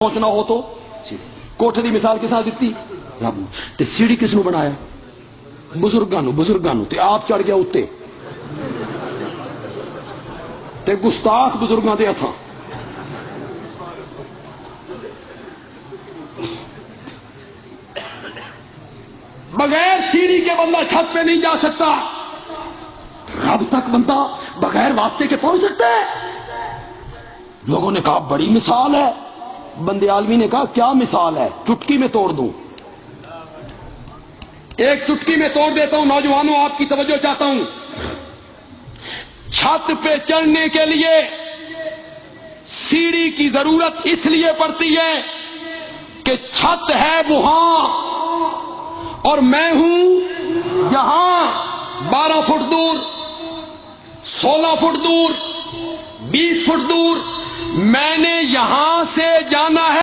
پہنچنا ہو تو کوٹھے دی مثال کس طرح دیتی رب تے سیڑھی کس نو بنایا بزرگاں نو تے آپ چڑھ گیا اتے تے گستاخ بزرگاں دے ہتھاں بغیر سیڑھی کے بندہ چھت پہ نہیں جا سکتا، رب تک بندہ بغیر واسطے کے پہنچ سکتا ہے۔ لوگوں نے کہا بڑی مثال ہے، بندے عالمی نے کہا کیا مثال ہے، چٹکی میں توڑ دوں، ایک چٹکی میں توڑ دیتا ہوں۔ نوجوانوں آپ کی توجہ چاہتا ہوں، چھت پہ چڑھنے کے لیے سیڑھی کی ضرورت اس لیے پڑتی ہے کہ چھت ہے وہاں اور میں ہوں یہاں، 12 فٹ دور، 16 فٹ دور، 20 فٹ دور، میں نے یہاں سے جانا ہے۔